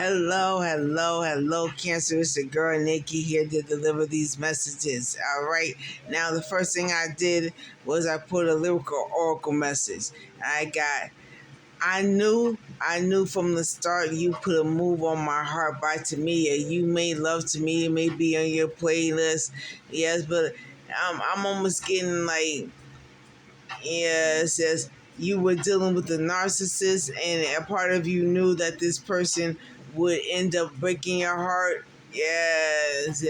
Hello, Cancer. It's your girl Nikki here to deliver these messages. All right. Now, the first thing I did was I put a lyrical oracle message. I knew from the start you put a move on my heart by Tamia. You made love to me. It may be on your playlist. Yes, but I'm almost getting like, yes, you were dealing with a narcissist, and a part of you knew that this person would end up breaking your heart. Yes.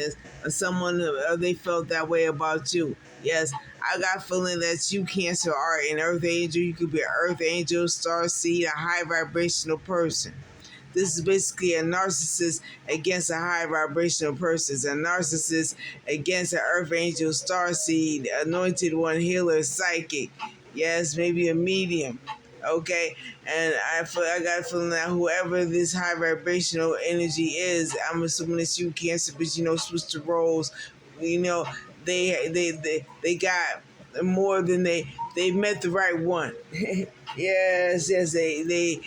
Someone, they felt that way about you. Yes, I got feeling that you, Cancer, are an earth angel. You could be an earth angel, star seed, a high vibrational person. This is basically a narcissist against a high vibrational person. A narcissist against an earth angel, star seed, anointed one, healer, psychic. Yes, maybe a medium. Okay, and I got a feeling that whoever this high vibrational energy is, I'm assuming it's you, Cancer, but switch the roles. You know, they got more than they met the right one. yes, they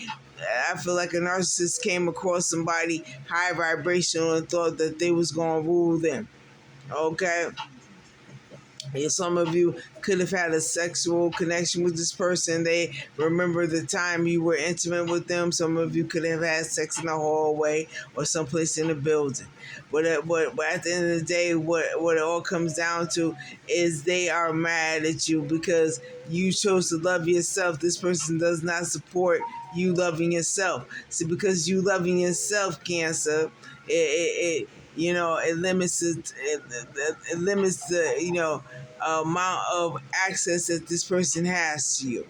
I feel like a narcissist came across somebody high vibrational and thought that they was gonna rule them. Okay. And some of you could have had a sexual connection with this person. They remember the time you were intimate with them. Some of you could have had sex in the hallway or someplace in the building. But at the end of the day, what it all comes down to is they are mad at you because you chose to love yourself. This person does not support you loving yourself. See, because you loving yourself, Cancer, it limits the amount of access that this person has to you.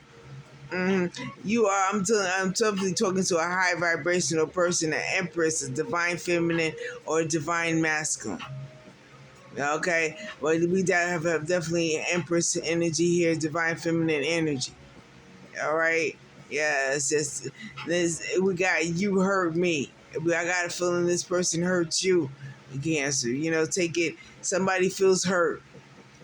You are. I'm totally talking to a high vibrational person, an empress, a divine feminine, or a divine masculine. Okay, but we have definitely an empress energy here, divine feminine energy. All right. Yes, we got you hurt me. I got a feeling this person hurt you, Cancer. Take it. Somebody feels hurt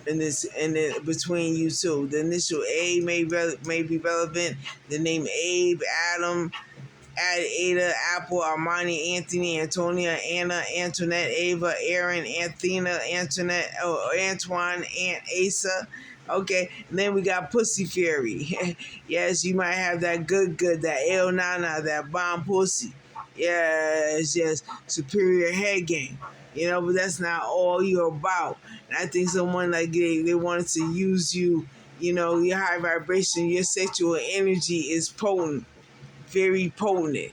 between you two. The initial A may be relevant. The name Abe, Adam, Ada, Apple, Armani, Anthony, Antonia, Anna, Antoinette, Ava, Aaron, Anthena, Antoinette, Antoine, Aunt Asa. Okay, and then we got Pussy Fairy. Yes, you might have that good, that El Nana, that bomb pussy. Yes, superior head game. But that's not all you're about. And I think someone like they wanted to use you, your high vibration, your sexual energy is potent, very potent,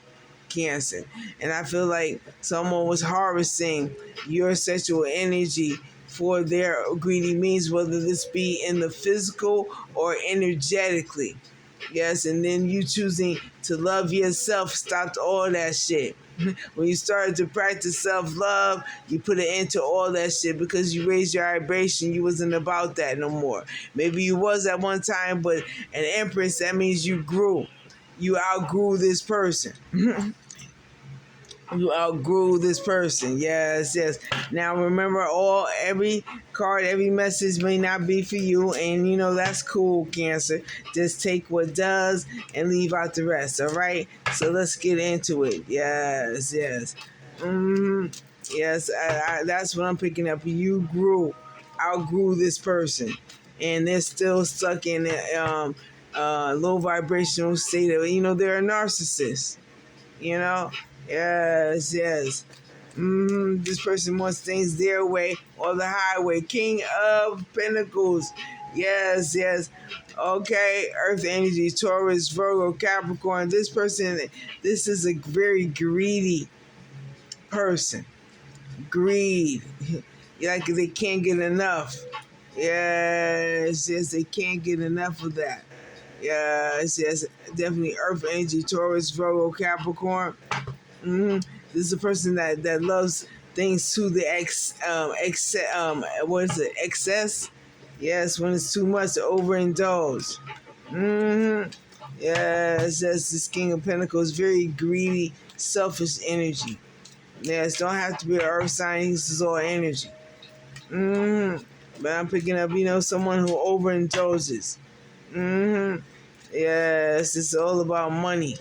Cancer. And I feel like someone was harvesting your sexual energy for their greedy means, whether this be in the physical or energetically. Yes, and then you choosing to love yourself stopped all that shit. When you started to practice self-love, you put an end to all that shit because you raised your vibration. You wasn't about that no more. Maybe you was at one time, but an empress, that means you grew. You outgrew this person. You outgrew this person. Yes. Now remember, every card, every message may not be for you, and that's cool, Cancer. Just take what does and leave out the rest. All right. So let's get into it. Yes. Yes. That's what I'm picking up. You outgrew this person, and they're still stuck in a low vibrational state of. They're a narcissist. Yes. This person wants things their way or the highway. King of Pentacles. Yes. Okay. Earth energy, Taurus, Virgo, Capricorn. This is a very greedy person. Greed. Like they can't get enough. Yes, they can't get enough of that. Yes, definitely Earth energy, Taurus, Virgo, Capricorn. This is a person that loves things to the excess. Yes, when it's too much to overindulge. Yes, that's this King of Pentacles, very greedy, selfish energy. Yes, don't have to be an earth sign, this is all energy. But I'm picking up, someone who overindulges. Yes, it's all about money.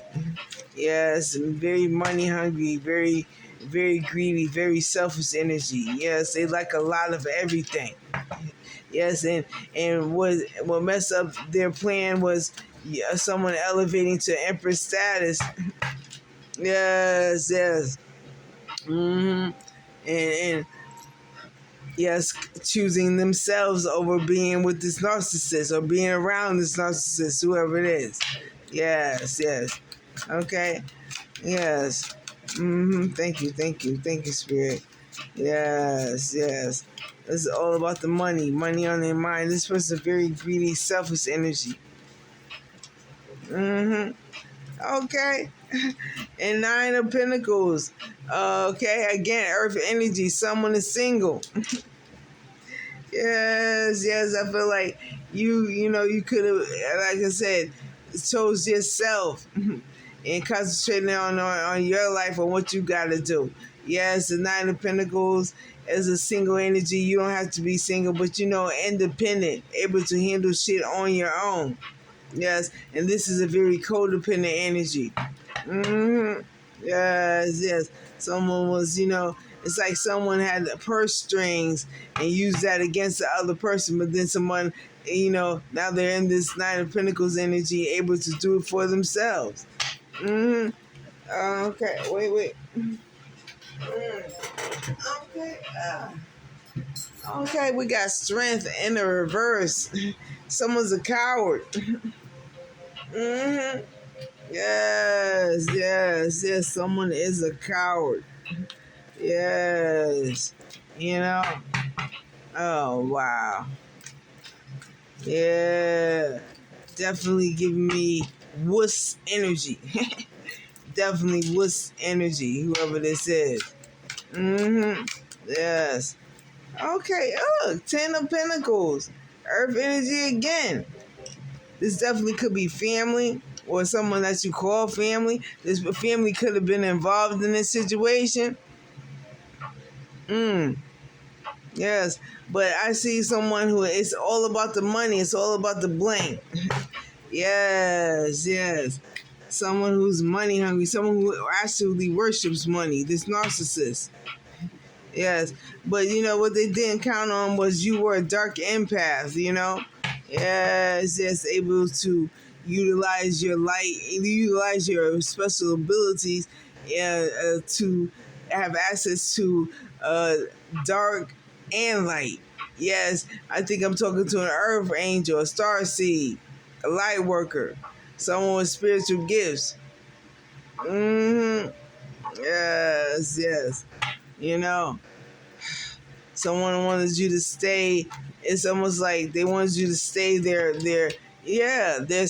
Yes, very money hungry, very, very greedy, very selfish energy. Yes, they like a lot of everything. Yes, and what messed up their plan was someone elevating to empress status. Yes, yes. And yes, choosing themselves over being with this narcissist or being around this narcissist, whoever it is. Yes, yes. Okay. Yes. Thank you, Spirit. Yes, yes. It's all about the money, money on their mind. This person's a very greedy, selfish energy. Okay. And Nine of Pentacles. Okay, again, Earth energy. Someone is single. Yes, yes. I feel like you could have, like I said, chose yourself and concentrating on your life and what you got to do. Yes, the Nine of Pentacles is a single energy. You don't have to be single, but independent, able to handle shit on your own. Yes, and this is a very codependent energy. Yes, yes. Someone was, it's like someone had purse strings and used that against the other person, but then someone, now they're in this Nine of Pentacles energy, able to do it for themselves. Okay, wait. Okay. Okay, we got strength in the reverse. Someone's a coward. Yes, yes, yes. Someone is a coward. Yes. You know? Oh, wow. Yeah. Definitely giving me wuss energy. Definitely wuss energy, whoever this is. Yes. Okay, look, Ten of Pentacles. Earth energy again. This definitely could be family or someone that you call family. This family could have been involved in this situation. Yes, but I see someone who it's all about the money. It's all about the bling. Yes, yes. Someone who's money hungry. Someone who actually worships money. This narcissist. Yes, but what they didn't count on was you were a dark empath. Yes, yes, able to utilize your light, utilize your special abilities, to have access to dark and light. Yes, I think I'm talking to an earth angel, a star seed, a light worker, someone with spiritual gifts. Yes, yes. You know, someone wanted you to stay. It's almost like they wanted you to stay yeah, their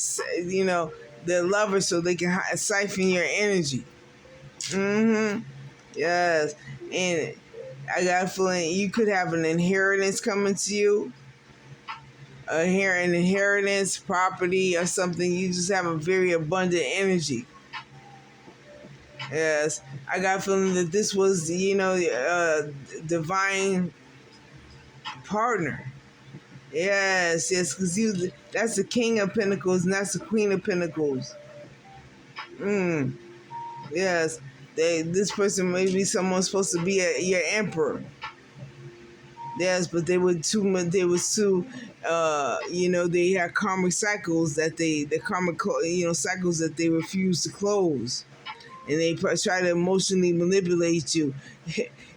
lovers so they can siphon your energy. Yes, and I got a feeling you could have an inheritance coming to you, an inheritance, property, or something. You just have a very abundant energy. Yes, I got a feeling that this was, divine partner. Yes, yes, because that's the King of Pentacles and that's the Queen of Pentacles. Yes, this person may be someone supposed to be your emperor. Yes, but they were too much. They was too. They had karmic cycles the karmic, cycles that they refuse to close, and they try to emotionally manipulate you.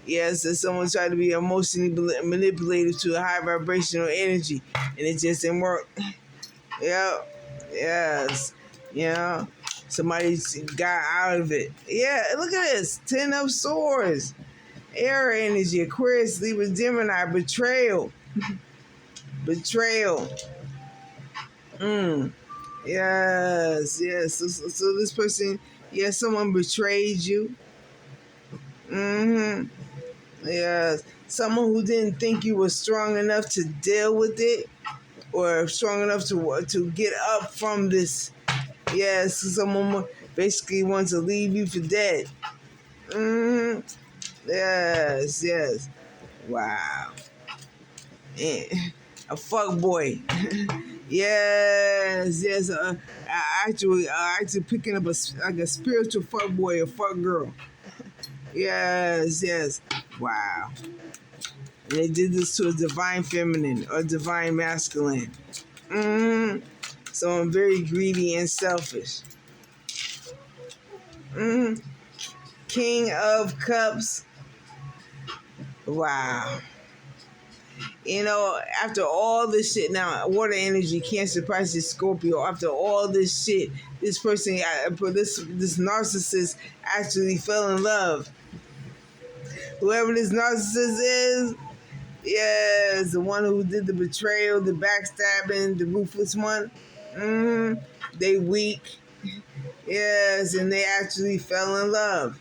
Yes, and someone tried to be emotionally manipulated to a high vibrational energy, and it just didn't work. Yep. Yes. Somebody got out of it. Yeah, look at this. 10 of Swords. Air energy, Aquarius, Libra, Gemini, betrayal. Betrayal. Yes, yes. So this person, yes, someone betrayed you. Yes. Someone who didn't think you were strong enough to deal with it or strong enough to get up from this. Yes, someone basically wants to leave you for dead. Yes, yes. Wow. A fuck boy. Yes, yes. actually picking up like a spiritual fuck boy or fuck girl. Yes, yes. Wow. And they did this to a divine feminine or divine masculine. Mm-hmm. So I'm very greedy and selfish. Mm-hmm. King of Cups. Wow. You know, after all this shit, now water energy, Cancer, Pisces, Scorpio. After all this shit, this person, this narcissist, actually fell in love. Whoever this narcissist is, yes, the one who did the betrayal, the backstabbing, the ruthless one. Mm-hmm. They weak. Yes, and they actually fell in love.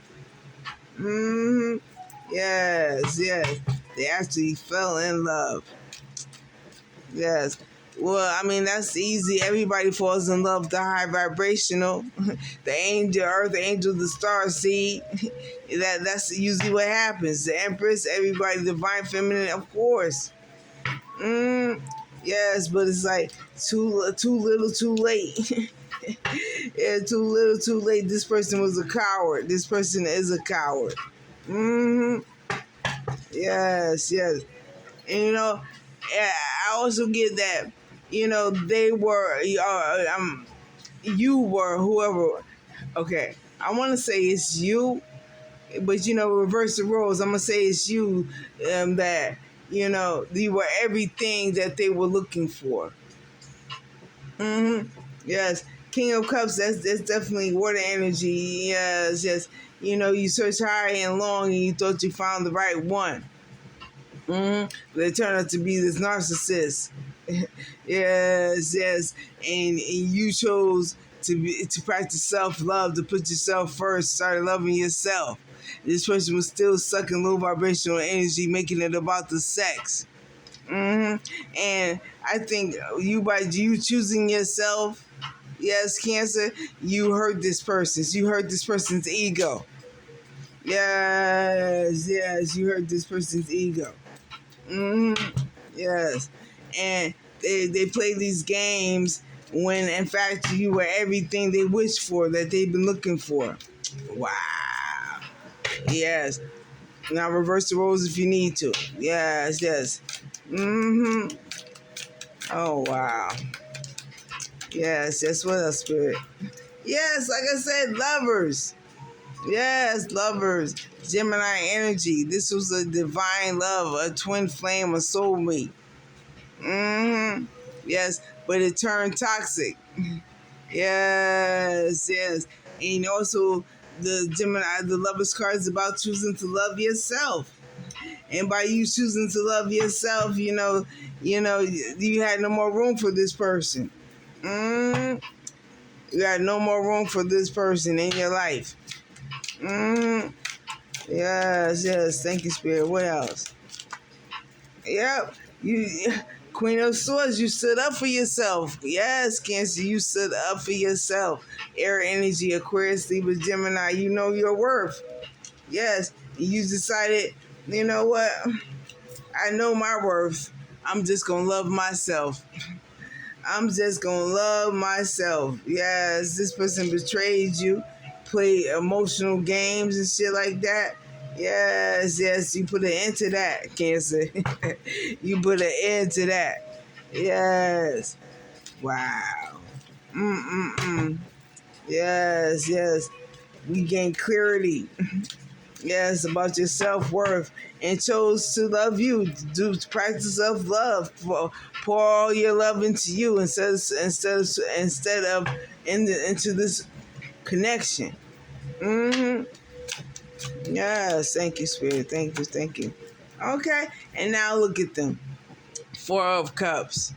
Mm-hmm. Yes, yes. They actually fell in love. Yes. Well, I mean, that's easy. Everybody falls in love with the high vibrational. The angel, earth angel, the star seed. That's usually what happens. The empress, everybody, divine feminine, of course. Yes, but it's like too little, too late. Yeah, too little, too late. This person was a coward. This person is a coward. Yes, yes. And yeah, I also get that, they were, you were whoever. Okay, I want to say it's you, but reverse the roles. I'm gonna say it's you, that you were everything that they were looking for. Yes, King of Cups. That's definitely water energy. Yes, yes. You searched high and long, and you thought you found the right one. But it turned out to be this narcissist. Yes, yes, and you chose to practice self-love, to put yourself first, started loving yourself. This person was still sucking low vibrational energy, making it about the sex. And I think by you choosing yourself, yes, Cancer, you hurt this person. You hurt this person's ego. Yes, yes, you hurt this person's ego. Yes, and they play these games when in fact you were everything they wished for, that they've been looking for. Wow. Yes. Now reverse the roles if you need to. Yes, yes. Oh wow. Yes, that's what else, spirit. Yes, like I said, lovers. Yes, lovers. Gemini energy. This was a divine love, a twin flame, a soulmate. Yes, but it turned toxic. Yes, yes. And also the Gemini, the Lover's card is about choosing to love yourself. And by you choosing to love yourself, you had no more room for this person. You had no more room for this person in your life. Yes, yes. Thank you, Spirit. What else? Yep. You, Queen of Swords, you stood up for yourself. Yes, Cancer, you stood up for yourself. Air energy, Aquarius, Libra, Gemini, you know your worth. Yes, you decided, you know what? I know my worth. I'm just going to love myself. I'm just going to love myself. Yes, this person betrayed you, played emotional games and shit like that. Yes, yes, you put an end to that, Cancer. You put an end to that. Yes. Wow. Yes, yes. We gain clarity. Yes, about your self-worth, and chose to love you, do practice self-love, pour all your love into you instead of into this connection. Yes, thank you, Spirit. Thank you, thank you. Okay, and now look at them. Four of Cups.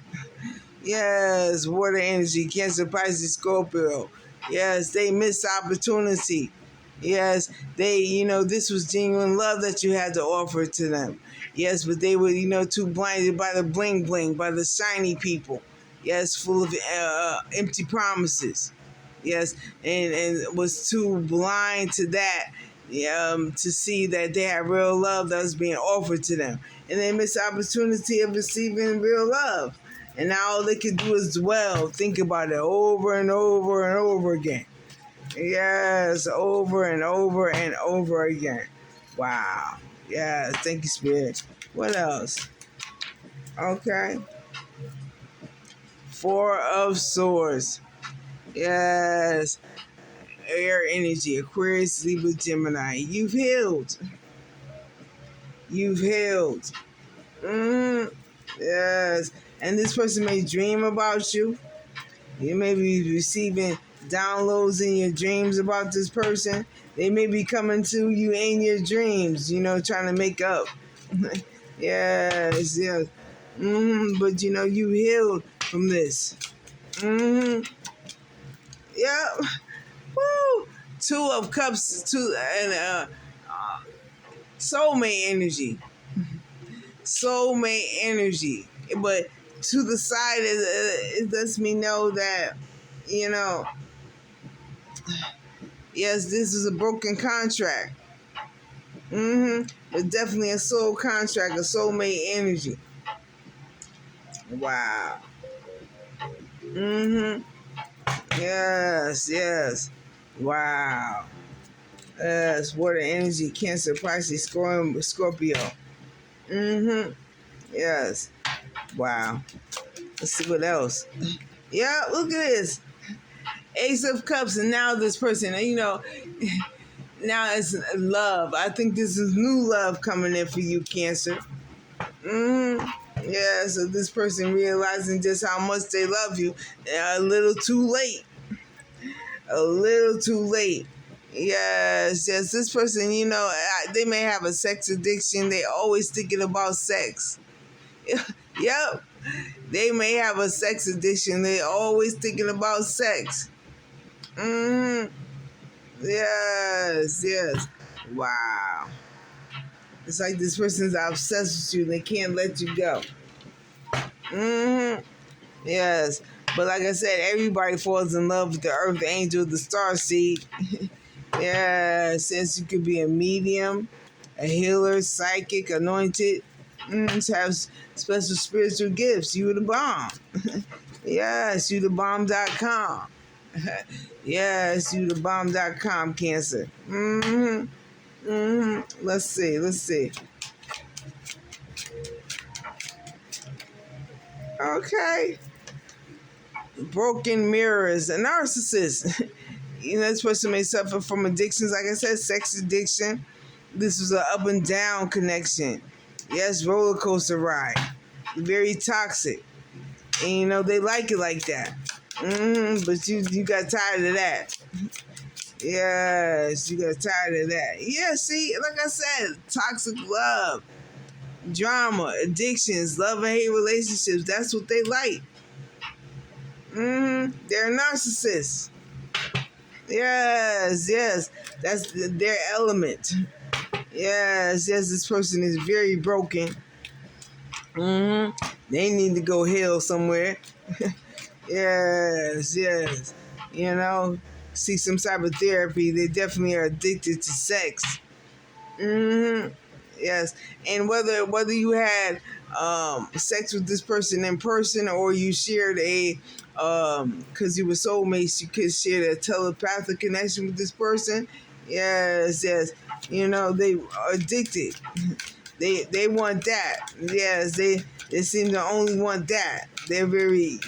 Yes, water energy, Cancer, Pisces, Scorpio. Yes, they missed opportunity. Yes, this was genuine love that you had to offer to them. Yes, but they were, too blinded by the bling bling, by the shiny people. Yes, full of empty promises. Yes, and was too blind to that, to see that they had real love that was being offered to them. And they missed the opportunity of receiving real love. And now all they can do is dwell, think about it over and over and over again. Yes, over and over and over again. Wow. Yeah, thank you, Spirit. What else? Okay. Four of Swords. Yes. Air energy, Aquarius, Libra, Gemini. You've healed. You've healed. Yes. And this person may dream about you. You may be receiving downloads in your dreams about this person. They may be coming to you in your dreams, trying to make up. Yes, yes. But you healed from this. Yep. Woo. Two of Cups, and soulmate energy. Soulmate energy. But to the side, it lets me know that, yes, this is a broken contract. But definitely a soul contract, a soulmate energy. Wow. Yes, yes. Wow. Yes, water energy, Cancer, Pisces, Scorpio. Yes. Wow. Let's see what else. Yeah, look at this. Ace of Cups, and now this person, now it's love. I think this is new love coming in for you, Cancer. Yeah, so this person realizing just how much they love you, a little too late. A little too late. Yes, yes. This person, they may have a sex addiction. They always thinking about sex. Yep. They may have a sex addiction. They always thinking about sex. Yes, yes. Wow. It's like this person's obsessed with you. They can't let you go. Yes. But like I said, everybody falls in love with the earth angel, the star seed. Yeah, since you could be a medium, a healer, psychic, anointed, to have special spiritual gifts. You the bomb. Yes, you the bomb.com. Yes, you the bomb.com, Cancer. Let's see. Okay. Broken mirrors, a narcissist. This person may suffer from addictions, like I said, sex addiction. This was an up and down connection. Yes, roller coaster ride. Very toxic. And they like it like that. But you got tired of that. Yes, you got tired of that. Yeah, see, like I said, toxic love, drama, addictions, love and hate relationships. That's what they like. They're narcissists. Yes, yes. That's their element. Yes, yes, this person is very broken. They need to go heal somewhere. Yes, yes. See some type of therapy. They definitely are addicted to sex. Yes. And whether you had sex with this person in person or you shared because you were soulmates, you could share a telepathic connection with this person. Yes, yes. They are addicted. They want that. Yes, they seem to only want that. They're very,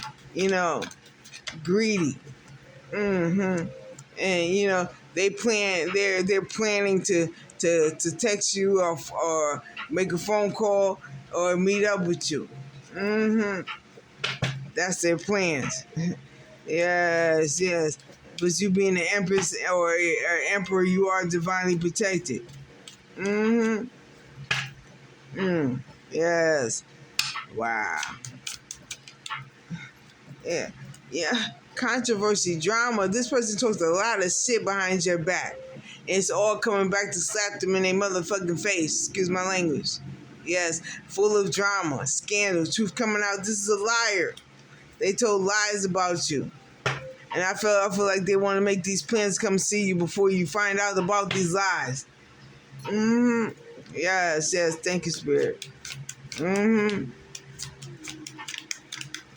greedy. And they plan. They're planning to text you or make a phone call or meet up with you. That's their plans. Yes, yes. But you being an empress or emperor, you are divinely protected. Yes. Wow. Yeah. Yeah. Controversy, drama. This person talks a lot of shit behind your back. It's all coming back to slap them in their motherfucking face. Excuse my language. Yes. Full of drama, scandal, truth coming out. This is a liar. They told lies about you. And I feel like they want to make these plans come see you before you find out about these lies. Yes, yes. Thank you, Spirit.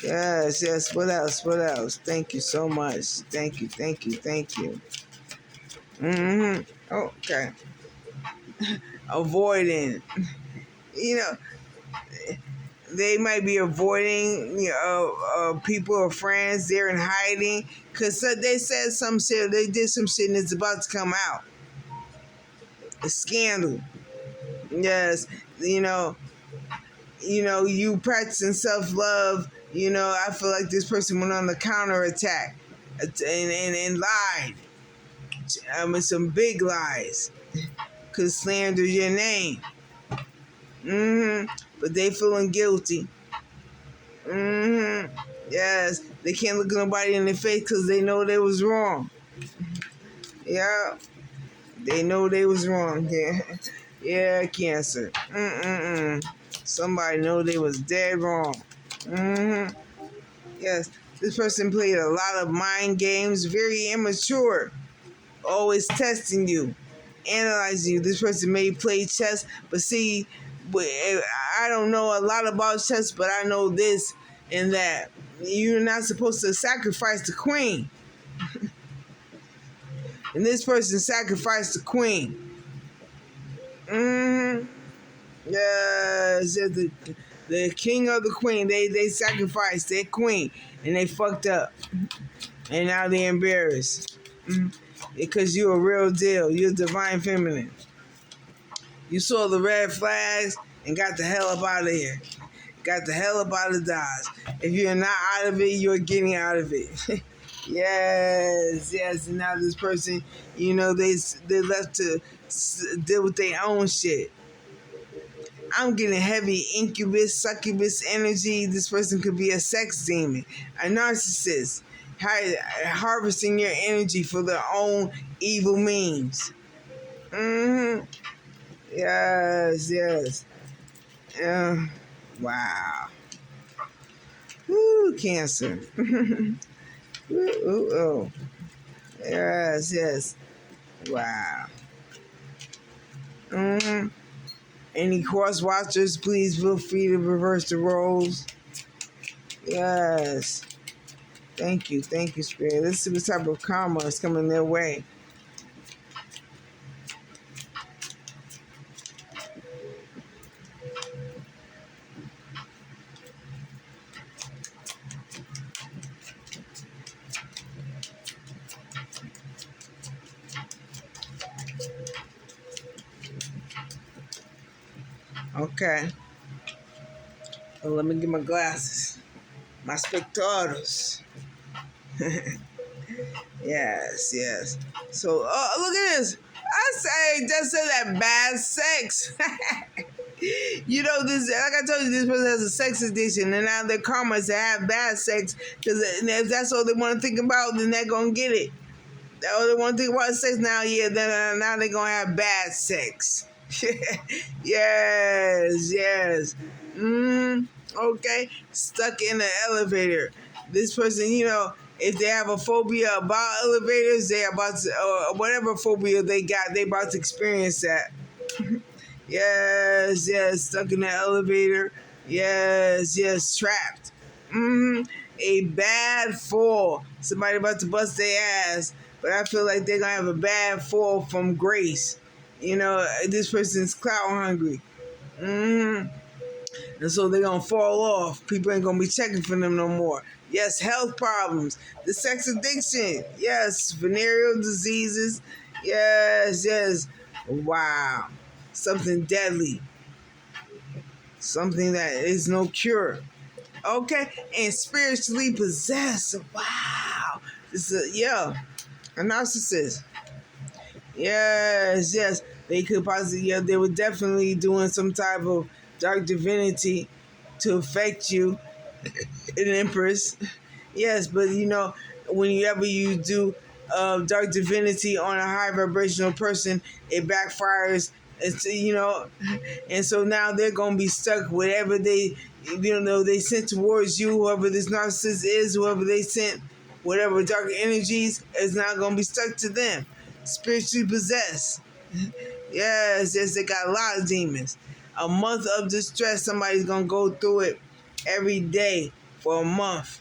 Yes, yes. What else? What else? Thank you so much. Thank you, thank you, thank you. Okay. Avoiding. You know, they might be avoiding, people or friends. They're in hiding because they said some shit. They did some shit and it's about to come out. A scandal. Yes. You know. You practicing self-love. I feel like this person went on the counterattack and lied. Some big lies. Could slander your name. But they feeling guilty. Yes. They can't look nobody in the face because they know they was wrong. Yeah. They know they was wrong. Yeah. Yeah, Cancer. Somebody know they was dead wrong. Yes. This person played a lot of mind games, very immature, always testing you, analyzing you. This person may play chess, but see, I don't know a lot about chess, but I know this and that. You're not supposed to sacrifice the queen. And this person sacrificed the queen. Yes, the king of the queen, they sacrificed their queen and they fucked up. And now they're embarrassed. Because you're a real deal. You're divine feminine. You saw the red flags and got the hell up out of here. Got the hell up out of Dodge. If you're not out of it, you're getting out of it. Yes, yes. And now this person, they left to deal with their own shit. I'm getting heavy incubus, succubus energy. This person could be a sex demon, a narcissist, harvesting your energy for their own evil means. Yes, yes. Wow. Woo, Cancer. Ooh. Yes, yes. Wow. Any cross watchers, please feel free to reverse the roles. Yes. Thank you, Spirit. Let's see what type of karma is coming their way. Okay. Well, let me get my glasses. My spectacles. Yes, yes. So, look at this. I say, just say that bad sex. This, like I told you, this person has a sex addiction, and now their karma is to have bad sex, because if that's all they want to think about, then they're going to get it. All they want to think about is sex now, then now they're going to have bad sex. Yes, yes. Okay. Stuck in the elevator. This person, if they have a phobia about elevators, they about to, whatever phobia they got, they about to experience that. Yes, yes, stuck in the elevator. Yes, yes, trapped. A bad fall. Somebody about to bust their ass, but I feel like they're gonna have a bad fall from grace. This person's clout hungry. And so they're gonna fall off. People ain't gonna be checking for them no more. Yes, health problems. The sex addiction. Yes, venereal diseases. Yes, yes. Wow. Something deadly. Something that is no cure. Okay? And spiritually possessed. Wow. This is a narcissist. Yes, yes. They could possibly, they were definitely doing some type of dark divinity to affect you, an empress. Yes, but whenever you do dark divinity on a high vibrational person, it backfires. And so now they're gonna be stuck. Whatever they sent towards you, whoever this narcissist is, whoever they sent, whatever dark energies is not gonna be stuck to them. Spiritually possessed. Yes, they got a lot of demons. A month of distress. Somebody's gonna go through it every day for a month.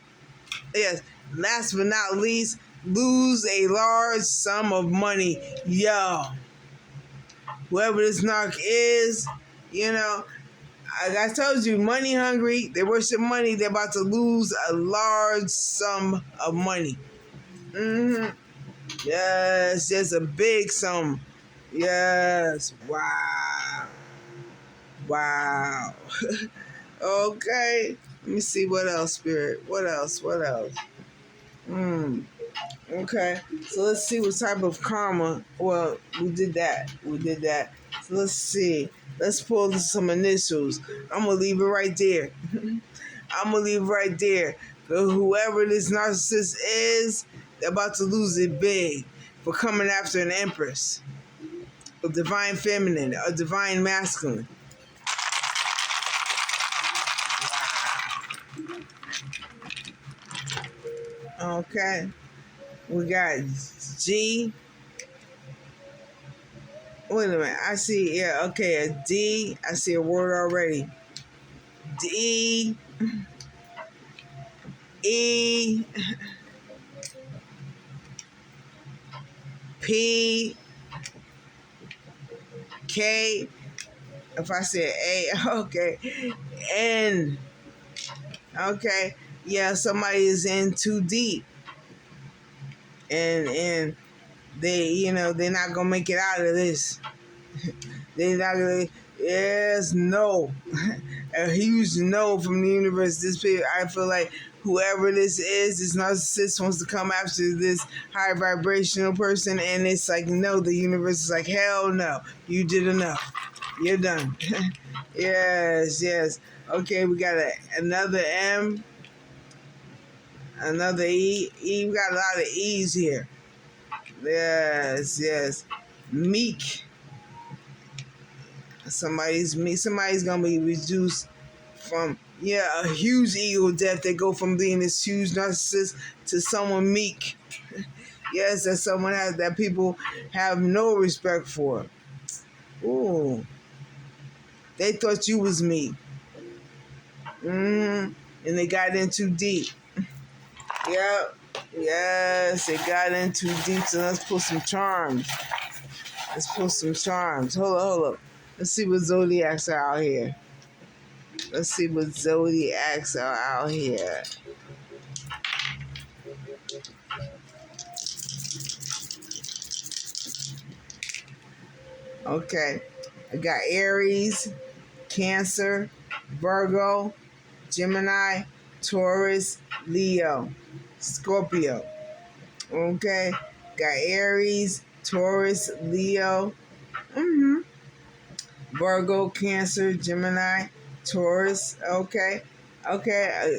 Yes, last but not least, lose a large sum of money. Yo, whoever this narc is, you know, like I told you, money hungry, they worship money, they're about to lose a large sum of money. Yes, just a big sum. Yes, wow. Wow. Okay. Let me see what else, Spirit. What else? Okay. So let's see what type of karma. Well, we did that. So let's see. Let's pull some initials. I'm going to leave it right there. But whoever this narcissist is, they're about to lose it big for coming after an empress, a divine feminine, a divine masculine. Okay. We got G. Wait a minute. I see, yeah, okay, a D. I see a word already. D. E. P. K. If I said A, okay. N. Okay. Yeah, somebody is in too deep. And they, they're not gonna make it out of this. They're not gonna. Yes, no. A huge no from the universe. This period, I feel like whoever this is, this narcissist wants to come after this high vibrational person, and it's like, no, the universe is like, hell no, you did enough. You're done. Yes. Okay, we got another M, another E. We got a lot of E's here. Yes. Meek. Somebody's gonna be reduced from a huge ego death. They go from being this huge narcissist to someone meek. Yes, that's someone that people have no respect for. Ooh, they thought you was meek. And they got in too deep. Yep. Yes, they got in too deep. So let's pull some charms. Hold up. Let's see what zodiacs are out here. Okay. I got Aries, Cancer, Virgo, Gemini, Taurus, Leo, Scorpio. Okay. Got Aries, Taurus, Leo. Virgo, Cancer, Gemini, Taurus. Okay.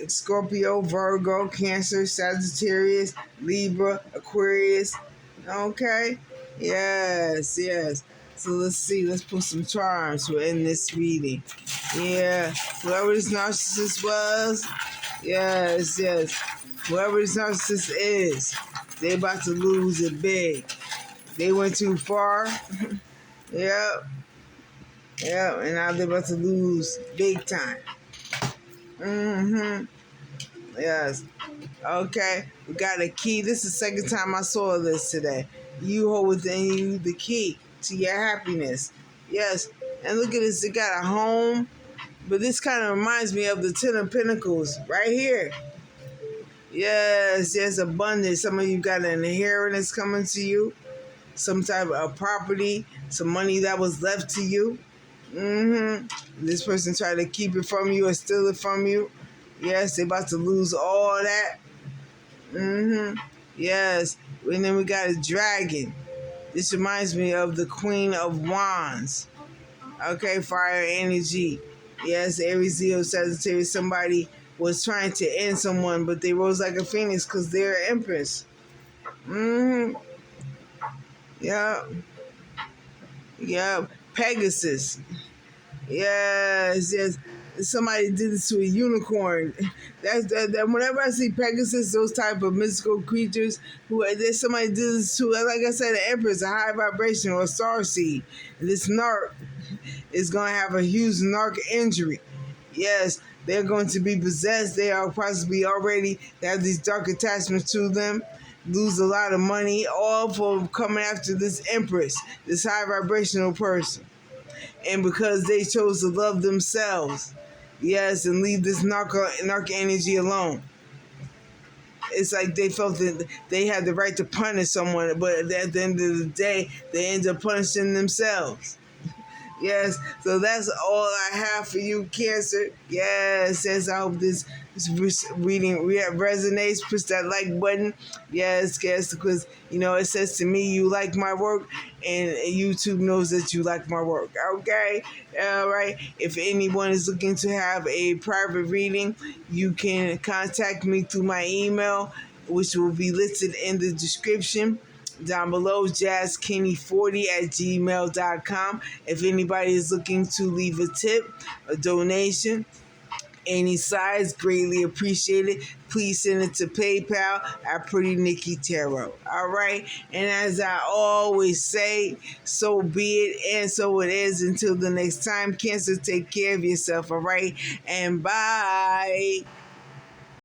Scorpio, Virgo, Cancer, Sagittarius, Libra, Aquarius. Okay. Yes. So let's see. Let's put some charms for in this reading. Yeah. Whoever this narcissist was. Yes. Whoever this narcissist is, they about to lose it big. They went too far. Yep. And now they're about to lose big time. Yes. Okay. We got a key. This is the second time I saw this today. You hold within you the key to your happiness. Yes. And look at this. They got a home. But this kind of reminds me of the Ten of Pentacles right here. Yes, abundance. Some of you got an inheritance coming to you. Some type of property. Some money that was left to you. This person tried to keep it from you or steal it from you. Yes, they're about to lose all that. Yes. And then we got a dragon. This reminds me of the Queen of Wands. Okay, fire energy. Yes, Aries, Leo, Sagittarius. Somebody was trying to end someone, but they rose like a phoenix because they're an empress. Yep. Pegasus. Yes. Somebody did this to a unicorn. That whenever I see Pegasus, those type of mystical creatures, somebody did this to, like I said, an empress, a high vibration or a star seed. And this narc is gonna have a huge narc injury. Yes, They're going to be possessed. They are possibly already have these dark attachments to them. Lose a lot of money, all for coming after this empress, this high vibrational person. And because they chose to love themselves. Yes, and leave this narc energy alone. It's like they felt that they had the right to punish someone, but at the end of the day, they end up punishing themselves. Yes, so that's all I have for you, Cancer. Yes, I hope this reading resonates. Push that like button. Yes, because it says to me you like my work, and YouTube knows that you like my work. Okay, all right. If anyone is looking to have a private reading, you can contact me through my email, which will be listed in the description down below, jazzkenny40@gmail.com. If anybody is looking to leave a tip, a donation, any size, greatly appreciated. Please send it to PayPal at Pretty Nicki Tarot. All right. And as I always say, so be it and so it is. Until the next time, Cancer, take care of yourself. All right. And bye.